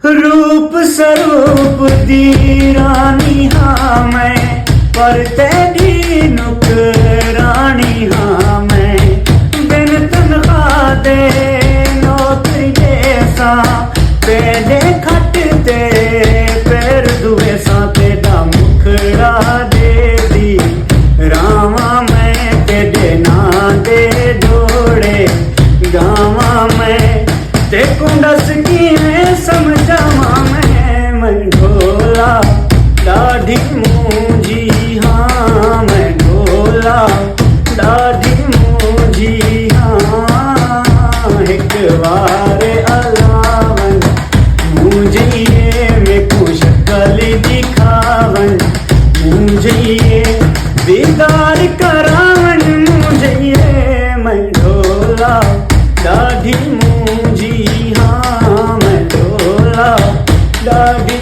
रूप स्वरूप दी रानी हाँ मैं, पर तेरी नुकरानी हाँ मैं। बिन तनख्वाह दे नौकरी जैसा, पहले खट ते पैर दुए सा, तेरा मुखड़ा दे दी रावा मैं, तेरे ना दे जोड़े गावा मैं। ते कुंडस की मैं समझावा मैं ढोला दाढ़ी मूंझी हाँ, मैं ढोला दाढ़ी मूंझी हाँ। एक बार अलावन मूंझिए में कुछ कल दिखावन, मूंझिए दीदार करावन, मूंझिए मैं ढोला दाढ़ी मूंझी हाँ, मैं ढोला दाढ़ी